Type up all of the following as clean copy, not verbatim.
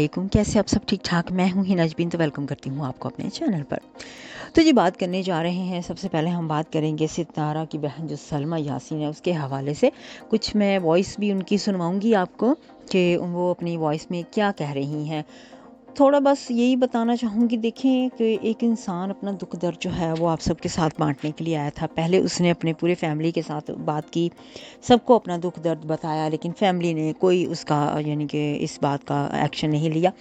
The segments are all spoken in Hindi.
वालेकुम। कैसे आप सब ठीक ठाक? मैं हूँ हिना जबीन, तो वेलकम करती हूँ आपको अपने चैनल पर। तो जी बात करने जा रहे हैं, सबसे पहले हम बात करेंगे सितारा की बहन जो सलमा यासीन है उसके हवाले से। कुछ मैं वॉइस भी उनकी सुनवाऊँगी आपको कि वो अपनी वॉइस में क्या कह रही हैं। थोड़ा बस यही बताना चाहूँगी, देखें कि एक इंसान अपना दुख दर्द जो है वो आप सबके साथ बांटने के लिए आया था। पहले उसने अपने पूरे फैमिली के साथ बात की, सबको अपना दुख दर्द बताया, लेकिन फैमिली ने कोई उसका यानी कि इस बात का एक्शन नहीं लिया।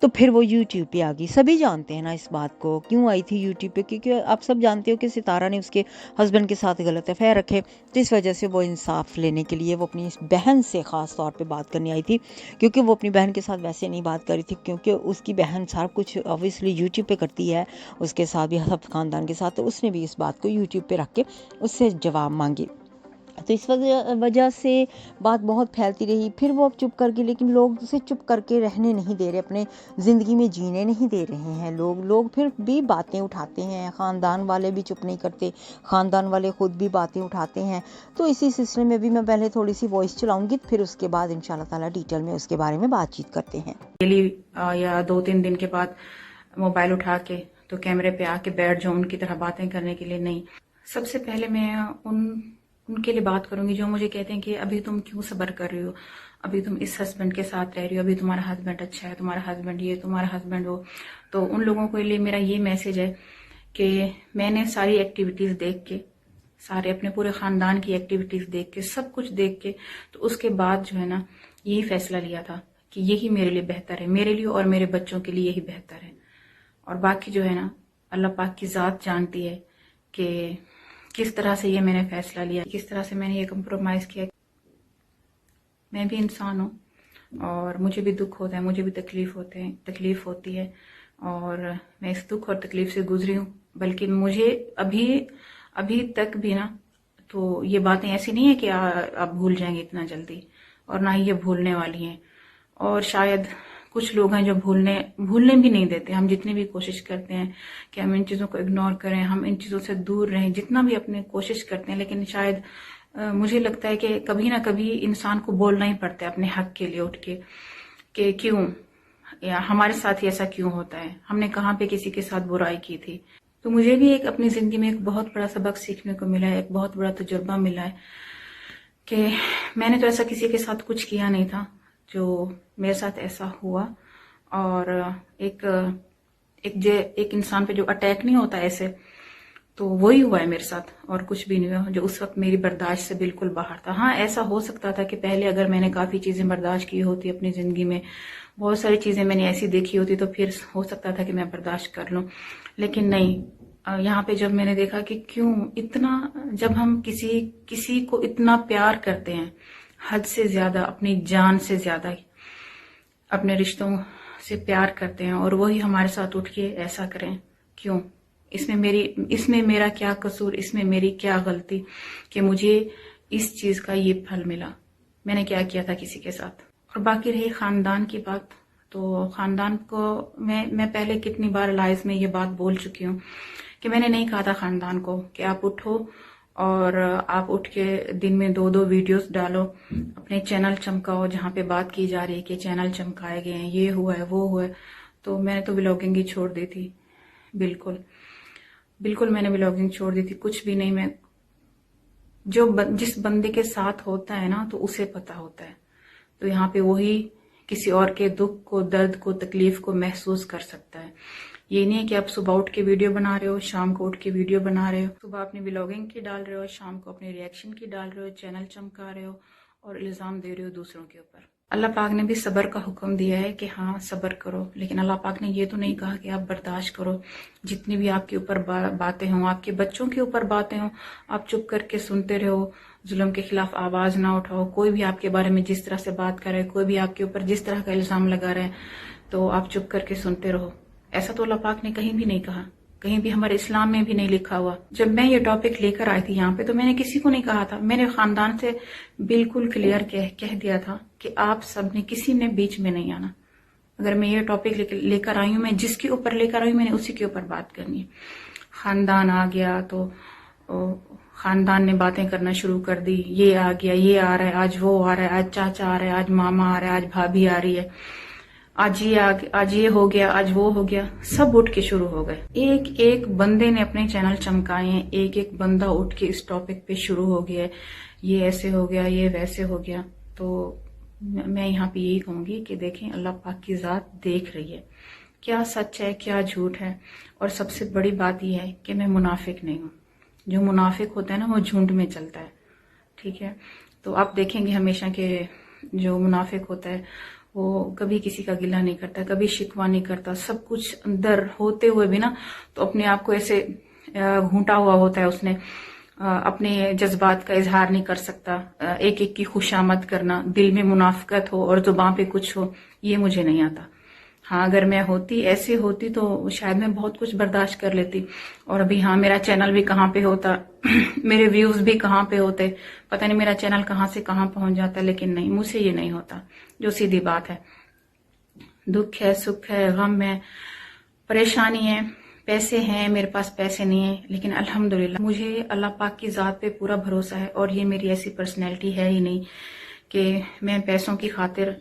तो फिर वो यूट्यूब पे आ गई। सभी जानते हैं ना इस बात को, क्यों आई थी यूट्यूब पे, क्योंकि आप सब जानते हो कि सितारा ने उसके हस्बैंड के साथ गलत अफेयर रखे। तो इस वजह से वो इंसाफ लेने के लिए वो अपनी इस बहन से ख़ास तौर पे बात करने आई थी, क्योंकि वो अपनी बहन के साथ वैसे नहीं बात कर रही थी, क्योंकि उसकी बहन सारा कुछ ऑब्वियसली यूट्यूब पे करती है, उसके साथ भी सब खानदान के साथ। तो उसने भी इस बात को यूट्यूब पे रख के उससे जवाब मांगे। तो इस वजह से बात बहुत फैलती रही। फिर वो अब चुप कर गई, लेकिन लोग उसे चुप करके रहने नहीं दे रहे, अपने ज़िंदगी में जीने नहीं दे रहे हैं। लोग फिर भी बातें उठाते हैं, ख़ानदान वाले भी चुप नहीं करते, ख़ानदान वाले ख़ुद भी बातें उठाते हैं। तो इसी सिलसिले में भी मैं पहले थोड़ी सी वॉइस चलाऊंगी, फिर उसके बाद इंशाल्लाह ताला डिटेल में उसके बारे में बातचीत करते हैं। डेली या 2-3 दिन के बाद मोबाइल उठा के तो कैमरे पे आके बैठ जाऊं उनकी तरह बातें करने के लिए, नहीं। सबसे पहले मैं उनके लिए बात करूंगी जो मुझे कहते हैं कि अभी तुम क्यों सब्र कर रही हो, अभी तुम इस हस्बैंड के साथ रह रही हो, अभी तुम्हारा हस्बैंड अच्छा है, तुम्हारा हस्बैंड ये, तुम्हारा हस्बैंड वो। तो उन लोगों के लिए मेरा ये मैसेज है कि मैंने सारी एक्टिविटीज देख के, सारे अपने पूरे खानदान की एक्टिविटीज देख के, सब कुछ देख के, तो उसके बाद जो है ना यही फैसला लिया था कि यही मेरे लिए बेहतर है, मेरे लिए और मेरे बच्चों के लिए यही बेहतर है। और बाकी जो है ना अल्लाह पाक की ज़ात जानती है कि किस तरह से ये मैंने फैसला लिया, किस तरह से मैंने ये कंप्रोमाइज़ किया। मैं भी इंसान हूँ और मुझे भी दुख होता है, मुझे भी तकलीफ होती है, और मैं इस दुख और तकलीफ से गुजरी हूँ। बल्कि मुझे अभी तक भी ना, तो ये बातें ऐसी नहीं है कि आप भूल जाएंगे इतना जल्दी, और ना ही ये भूलने वाली हैं। और शायद कुछ लोग हैं जो भूलने भी नहीं देते। हम जितनी भी कोशिश करते हैं कि हम इन चीज़ों को इग्नोर करें, हम इन चीज़ों से दूर रहें, जितना भी अपने कोशिश करते हैं, लेकिन शायद मुझे लगता है कि कभी ना कभी इंसान को बोलना ही पड़ता है अपने हक के लिए उठ के, कि क्यों, या हमारे साथ ही ऐसा क्यों होता है, हमने कहाँ पे किसी के साथ बुराई की थी। तो मुझे भी एक अपनी जिंदगी में एक बहुत बड़ा सबक सीखने को मिला है, एक बहुत बड़ा तजुर्बा मिला है कि मैंने तो ऐसा किसी के साथ कुछ किया नहीं था जो मेरे साथ ऐसा हुआ। और एक इंसान पे जो अटैक नहीं होता ऐसे, तो वही हुआ है मेरे साथ, और कुछ भी नहीं हुआ, जो उस वक्त मेरी बर्दाश्त से बिल्कुल बाहर था। हाँ, ऐसा हो सकता था कि पहले अगर मैंने काफी चीजें बर्दाश्त की होती अपनी जिंदगी में, बहुत सारी चीजें मैंने ऐसी देखी होती, तो फिर हो सकता था कि मैं बर्दाश्त कर लूं। लेकिन नहीं, यहाँ पे जब मैंने देखा कि क्यों इतना, जब हम किसी को इतना प्यार करते हैं, हद से ज्यादा, अपनी जान से ज्यादा अपने रिश्तों से प्यार करते हैं, और वही हमारे साथ उठ के ऐसा करें, क्यों? इसमें मेरा क्या कसूर, इसमें मेरी क्या गलती कि मुझे इस चीज का ये फल मिला? मैंने क्या किया था किसी के साथ? और बाकी रही खानदान की बात, तो खानदान को मैं पहले कितनी बार लाइव में ये बात बोल चुकी हूँ कि मैंने नहीं कहा था खानदान को कि आप उठो और आप उठ के दिन में 2-2 वीडियोस डालो, अपने चैनल चमकाओ, जहाँ पे बात की जा रही है कि चैनल चमकाए गए हैं, ये हुआ है, वो हुआ है। तो मैंने तो व्लॉगिंग ही छोड़ दी थी, बिल्कुल मैंने व्लॉगिंग छोड़ दी थी। कुछ भी नहीं, मैं जिस बंदे के साथ होता है ना, तो उसे पता होता है। तो यहाँ पे वही किसी और के दुख को, दर्द को, तकलीफ को महसूस कर सकता है। ये नहीं है कि आप सुबह उठ के वीडियो बना रहे हो, शाम को उठ के वीडियो बना रहे हो, सुबह अपनी व्लॉगिंग की डाल रहे हो, शाम को अपनी रिएक्शन की डाल रहे हो, चैनल चमका रहे हो और इल्जाम दे रहे हो दूसरों के ऊपर। अल्लाह पाक ने भी सब्र का हुक्म दिया है कि हाँ सब्र करो, लेकिन अल्लाह पाक ने ये तो नहीं कहा कि आप बर्दाश्त करो। जितनी भी आपके ऊपर बातें हों, आपके बच्चों के ऊपर बातें हों, आप चुप करके सुनते रहो, जुल्म के खिलाफ आवाज ना उठाओ। कोई भी आपके बारे में जिस तरह से बात करे, कोई भी आपके ऊपर जिस तरह का इल्जाम लगा रहे, तो आप चुप करके सुनते रहो। ऐसा तो अल्लाह पाक ने कहीं भी नहीं कहा, कहीं भी हमारे इस्लाम में भी नहीं लिखा हुआ। जब मैं ये टॉपिक लेकर आई थी यहाँ पे, तो मैंने किसी को नहीं कहा था, मैंने खानदान से बिल्कुल क्लियर कह दिया था कि आप सब ने, किसी ने बीच में नहीं आना। अगर मैं ये टॉपिक लेकर आई हूँ, मैं जिसके ऊपर लेकर आई हूँ, मैंने उसी के ऊपर बात करनी है। खानदान आ गया तो खानदान ने बातें करना शुरू कर दी, ये आ गया, ये आ रहा है, आज वो आ रहा है, आज चाचा आ रहा है, आज मामा आ रहा है, आज भाभी आ रही है। आज ये हो गया, आज वो हो गया, सब उठ के शुरू हो गए। एक एक बंदे ने अपने चैनल चमकाए हैं, एक एक बंदा उठ के इस टॉपिक पे शुरू हो गया है, ये ऐसे हो गया, ये वैसे हो गया। तो मैं यहाँ पे यही कहूंगी कि देखें, अल्लाह पाक की जात देख रही है, क्या सच है क्या झूठ है। और सबसे बड़ी बात यह है कि मैं मुनाफिक नहीं हूँ। जो मुनाफिक होता है ना, वो झुंड में चलता है, ठीक है। तो आप देखेंगे हमेशा के जो मुनाफिक होता है वो कभी किसी का गिला नहीं करता, कभी शिकवा नहीं करता, सब कुछ अंदर होते हुए भी ना तो अपने आप को ऐसे घूंटा हुआ होता है उसने, अपने जज्बात का इजहार नहीं कर सकता। एक एक की खुशामद करना, दिल में मुनाफिकत हो और जुबान पे कुछ हो, ये मुझे नहीं आता। हाँ, अगर मैं ऐसे होती तो शायद मैं बहुत कुछ बर्दाश्त कर लेती। और अभी हाँ, मेरा चैनल भी कहाँ पे होता मेरे व्यूज भी कहाँ पे होते, पता नहीं मेरा चैनल कहाँ से कहाँ पहुंच जाता। लेकिन नहीं, मुझसे ये नहीं होता, जो सीधी बात है। दुख है, सुख है, गम है, परेशानी है, पैसे हैं, मेरे पास पैसे नहीं है, लेकिन अल्हम्दुलिल्लाह मुझे अल्लाह पाक की जात पे पूरा भरोसा है। और ये मेरी ऐसी पर्सनैलिटी है ही नहीं कि मैं पैसों की खातिर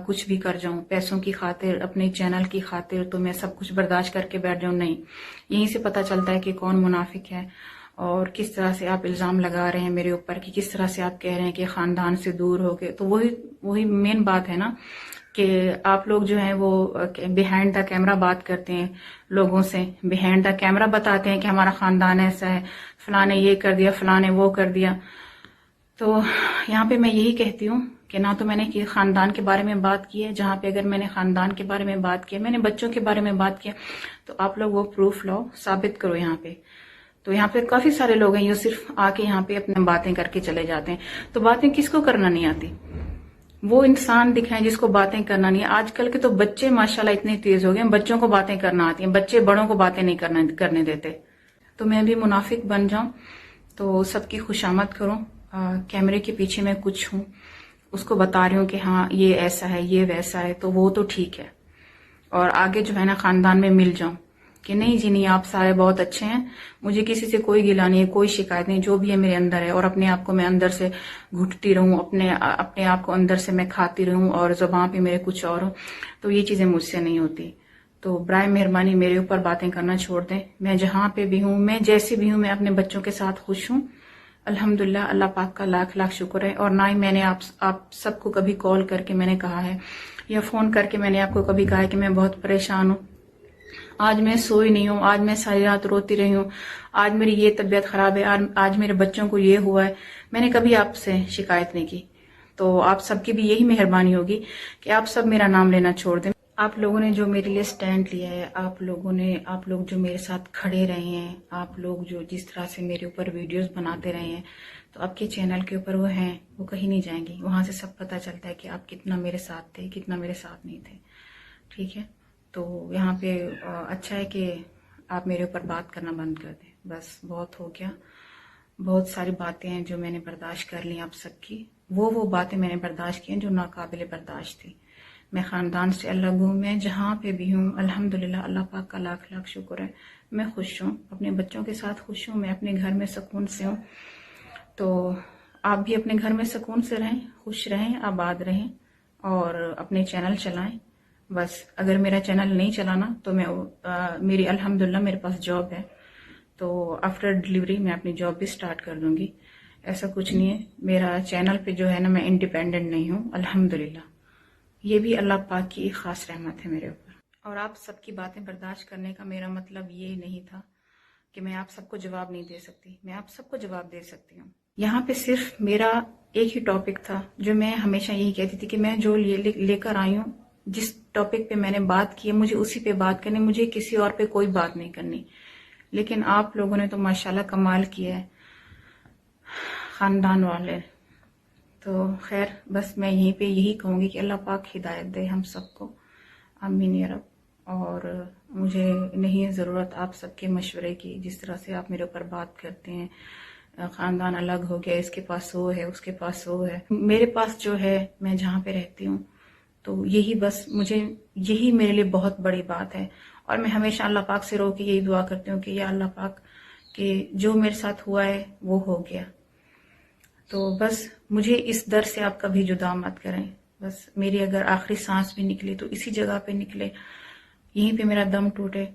कुछ भी कर जाऊं, पैसों की खातिर, अपने चैनल की खातिर तो मैं सब कुछ बर्दाश्त करके बैठ जाऊं। नहीं, यहीं से पता चलता है कि कौन मुनाफिक है और किस तरह से आप इल्जाम लगा रहे हैं मेरे ऊपर, कि किस तरह से आप कह रहे हैं कि खानदान से दूर हो गए। तो वही मेन बात है ना, कि आप लोग जो है वो बिहाइंड द कैमरा बात करते हैं लोगों से, बिहाइंड द कैमरा बताते हैं कि हमारा खानदान ऐसा है, फलाने ये कर दिया, फलाने वो कर दिया। तो यहाँ पे मैं यही कहती हूँ कि ना तो मैंने खानदान के बारे में बात की है, जहाँ पे अगर मैंने खानदान के बारे में बात किया, मैंने बच्चों के बारे में बात किया, तो आप लोग वो प्रूफ लाओ, साबित करो यहाँ पे। तो यहाँ पे काफी सारे लोग हैं जो सिर्फ आके यहाँ पे अपने बातें करके चले जाते हैं। तो बातें किसको करना नहीं आती? वो इंसान दिखाएं जिसको बातें करना नहीं है। आजकल के तो बच्चे माशाल्लाह इतने तेज हो गए, बच्चों को बातें करना आती हैं, बच्चे बड़ों को बातें नहीं करने देते। तो मैं भी मुनाफिक बन जाऊं तो सबकी खुशामद करूं, कैमरे के पीछे मैं कुछ हूं, उसको बता रही हूँ कि हाँ ये ऐसा है, ये वैसा है, तो वो तो ठीक है। और आगे जो है ना खानदान में मिल जाऊं कि नहीं जी नहीं, आप सारे बहुत अच्छे हैं, मुझे किसी से कोई गिला नहीं है, कोई शिकायत नहीं, जो भी है मेरे अंदर है। और अपने आप को मैं अंदर से घुटती रहूं, अपने आप को अंदर से मैं खाती रहूं और जुबान पे मेरे कुछ और हो, तो ये चीजें मुझसे नहीं होती। तो बराए मेहरबानी मेरे ऊपर बातें करना छोड़ दें। मैं जहां पे भी हूं, मैं जैसी भी हूं, मैं अपने बच्चों के साथ खुश हूं, अल्हम्दुलिल्लाह। अल्लाह पाक का लाख लाख शुक्र है। और ना ही मैंने आप सबको कभी कॉल करके मैंने कहा है या फोन करके मैंने आपको कभी कहा है कि मैं बहुत परेशान हूं, आज मैं सोई नहीं हूं, आज मैं सारी रात रोती रही हूं, आज मेरी ये तबीयत खराब है, आज मेरे बच्चों को ये हुआ है। मैंने कभी आपसे शिकायत नहीं की। तो आप सबकी भी यही मेहरबानी होगी कि आप सब मेरा नाम लेना छोड़ दें। आप लोगों ने जो मेरे लिए स्टैंड लिया है, आप लोग जो मेरे साथ खड़े रहे हैं, आप लोग जो जिस तरह से मेरे ऊपर वीडियोस बनाते रहे हैं, तो आपके चैनल के ऊपर वो हैं, वो कहीं नहीं जाएंगी। वहां से सब पता चलता है कि आप कितना मेरे साथ थे, कितना मेरे साथ नहीं थे, ठीक है। तो यहाँ पे अच्छा है कि आप मेरे ऊपर बात करना बंद कर दें, बस बहुत हो गया। बहुत सारी बातें हैं जो मैंने बर्दाश्त कर ली आप सबकी, वो बातें मैंने बर्दाश्त की हैं जो नाकाबिले बर्दाश्त थी। मैं खानदान से अलग हूँ, मैं जहाँ पे भी हूँ अल्हम्दुलिल्लाह, अल्लाह पाक का लाख लाख शुक्र है, मैं खुश हूँ, अपने बच्चों के साथ खुश हूँ, मैं अपने घर में सुकून से हूँ। तो आप भी अपने घर में सुकून से रहें, खुश रहें, आबाद रहें और अपने चैनल चलाएं। बस अगर मेरा चैनल नहीं चलाना तो मेरी अल्हम्दुलिल्लाह मेरे पास जॉब है, तो आफ्टर डिलीवरी मैं अपनी जॉब भी स्टार्ट कर दूंगी। ऐसा कुछ नहीं है, मेरा चैनल पे जो है ना, मैं इंडिपेंडेंट नहीं हूँ अल्हम्दुलिल्लाह। ये भी अल्लाह पाक की एक खास रहमत है मेरे ऊपर। और आप सबकी बातें बर्दाश्त करने का मेरा मतलब ये नहीं था कि मैं आप सबको जवाब नहीं दे सकती, मैं आप सबको जवाब दे सकती हूँ। यहाँ पे सिर्फ मेरा एक ही टॉपिक था जो मैं हमेशा यही कहती थी कि मैं जो लेकर आई हूँ, जिस टॉपिक पे मैंने बात की है, मुझे उसी पे बात करनी, मुझे किसी और पे कोई बात नहीं करनी। लेकिन आप लोगों ने तो माशाल्लाह कमाल किया है, खानदान वाले। तो खैर, बस मैं यहीं पे यही कहूंगी कि अल्लाह पाक हिदायत दे हम सबको, आमीन या रब। और मुझे नहीं है ज़रूरत आप सबके मशवरे की, जिस तरह से आप मेरे ऊपर बात करते हैं, खानदान अलग हो गया, इसके पास वो है, उसके पास वो है। मेरे पास जो है, मैं जहाँ पे रहती हूँ, तो यही बस यही मेरे लिए बहुत बड़ी बात है। और मैं हमेशा अल्लाह पाक से रो के यही दुआ करती हूँ कि या अल्लाह पाक, कि जो मेरे साथ हुआ है वो हो गया, तो बस मुझे इस दर से आप कभी जुदा मत करें। बस मेरी अगर आखिरी सांस भी निकले तो इसी जगह पे निकले, यहीं पे मेरा दम टूटे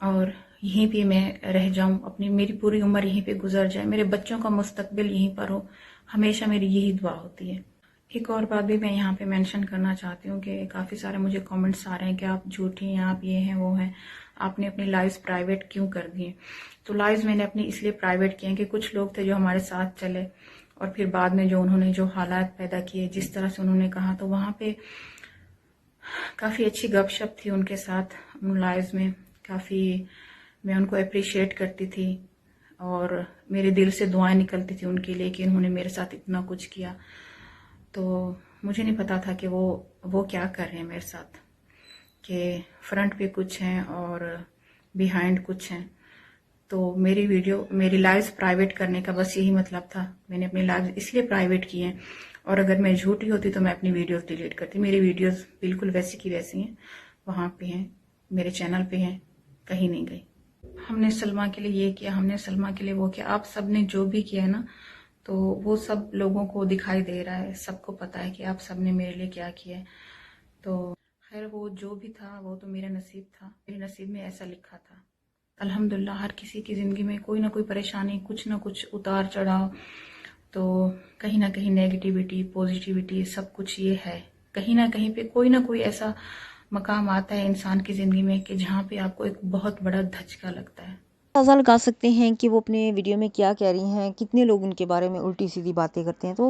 और यहीं पे मैं रह जाऊं, अपनी मेरी पूरी उम्र यहीं पे गुजर जाए, मेरे बच्चों का मुस्तकबिल यहीं पर हो। हमेशा मेरी यही दुआ होती है। एक और बात भी मैं यहाँ पे मेंशन करना चाहती हूँ कि काफ़ी सारे मुझे कमेंट्स आ रहे हैं कि आप झूठी हैं, आप ये हैं वो हैं, आपने अपनी लाइव्स प्राइवेट क्यों कर दी हैं। तो लाइव्स मैंने अपनी इसलिए प्राइवेट किए हैं कि कुछ लोग थे जो हमारे साथ चले और फिर बाद में जो उन्होंने जो हालात पैदा किए, जिस तरह से उन्होंने कहा, तो वहाँ पे काफ़ी अच्छी गपशप थी उनके साथ उन लाइव्स में, काफ़ी मैं उनको अप्रिशिएट करती थी और मेरे दिल से दुआएं निकलती थी उनके लिए कि उन्होंने मेरे साथ इतना कुछ किया। तो मुझे नहीं पता था कि वो क्या कर रहे हैं मेरे साथ, कि फ्रंट पे कुछ हैं और बिहाइंड कुछ हैं। तो मेरी लाइव्स प्राइवेट करने का बस यही मतलब था। मैंने अपनी लाइव्स इसलिए प्राइवेट की हैं और अगर मैं झूठी होती तो मैं अपनी वीडियोस डिलीट करती। मेरी वीडियोस बिल्कुल वैसी की वैसी हैं, वहाँ पे हैं, मेरे चैनल पे हैं, कहीं नहीं गई। हमने सलमा के लिए ये किया, हमने सलमा के लिए वो किया, आप सब ने जो भी किया है ना, तो वो सब लोगों को दिखाई दे रहा है, सबको पता है कि आप सब ने मेरे लिए क्या किया है। तो खैर वो जो भी था वो तो मेरा नसीब था, मेरे नसीब में ऐसा लिखा था। अल्हम्दुलिल्लाह हर किसी की ज़िंदगी में कोई ना कोई परेशानी, कुछ ना कुछ उतार चढ़ाव, तो कहीं ना कहीं नेगेटिविटी पॉजिटिविटी सब कुछ ये है। कहीं ना कहीं पे कोई ना कोई ऐसा मकाम आता है इंसान की ज़िंदगी में कि जहाँ पे आपको एक बहुत बड़ा धचका लगता है। अंदाज़ा लगा सकते हैं कि वो अपने वीडियो में क्या कह रही हैं, कितने लोग उनके बारे में उल्टी-सीधी बातें करते हैं। तो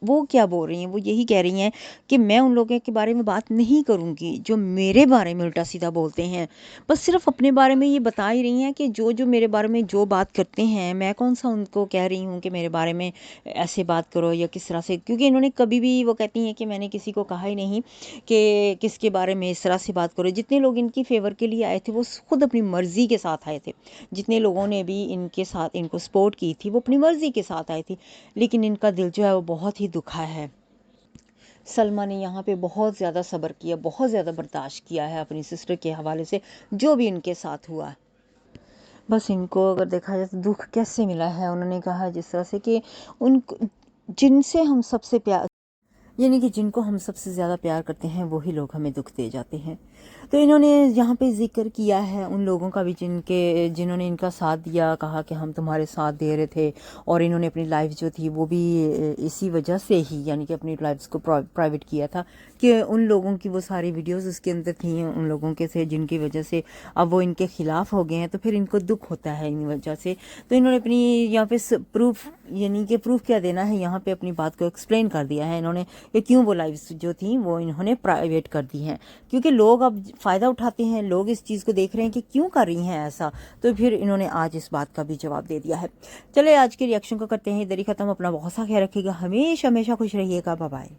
वो क्या बोल रही हैं? वो यही कह रही हैं कि मैं उन लोगों के बारे में बात नहीं करूँगी, जो मेरे बारे में उल्टा-सीधा बोलते हैं। बस सिर्फ़ अपने बारे में ये बता ही रही हैं कि जो मेरे बारे में जो बात करते हैं, मैं कौन-सा उनको कह रही हूँ कि मेरे बारे में ऐसे बात करो या किस तरह से। क्योंकि इन्होंने कभी भी वो कहती हैं कि मैंने किसी को कहा ही नहीं कि किसके बारे में इस तरह से बात करो। जितने लोग इनकी फ़ेवर के लिए आए थे, वो खुद अपनी मर्ज़ी के साथ आए थे। जितने लोगों ने भी इनके साथ इनको सपोर्ट की थी वो अपनी मर्ज़ी के साथ आई थी, लेकिन इनका दिल जो है वो बहुत ही दुखा है। सलमा ने यहाँ पे बहुत ज़्यादा सब्र किया, बहुत ज़्यादा बर्दाश्त किया है अपनी सिस्टर के हवाले से जो भी इनके साथ हुआ। बस इनको अगर देखा जाए तो दुख कैसे मिला है, उन्होंने कहा जिस तरह से कि उन जिनसे हम सबसे प्यार यानी कि जिनको हम सबसे ज़्यादा प्यार करते हैं वही लोग हमें दुख दे जाते हैं। तो इन्होंने यहाँ पे ज़िक्र किया है उन लोगों का भी जिन्होंने इनका साथ दिया, कहा कि हम तुम्हारे साथ दे रहे थे और इन्होंने अपनी लाइफ जो थी वो भी इसी वजह से ही यानी कि अपनी लाइफ्स को प्राइवेट किया था कि उन लोगों की वो सारी वीडियोस उसके अंदर थी उन लोगों के से जिनकी वजह से अब वो इनके ख़िलाफ़ हो गए हैं, तो फिर इनको दुख होता है इन वजह से। तो इन्होंने अपनी यहाँ पे प्रूफ यानी कि प्रूफ क्या देना है, यहाँ पे अपनी बात को एक्सप्लेन कर दिया है इन्होंने कि क्यों वो लाइव्स जो थी वो इन्होंने प्राइवेट कर दी हैं। क्योंकि लोग अब फ़ायदा उठाते हैं, लोग इस चीज़ को देख रहे हैं कि क्यों कर रही हैं ऐसा, तो फिर इन्होंने आज इस बात का भी जवाब दे दिया है। चले आज के रिएक्शन को करते हैं इधर ही ख़त्म। अपना बहुत सा ख्याल रखिएगा, हमेशा हमेशा खुश रहिएगा। Bye bye.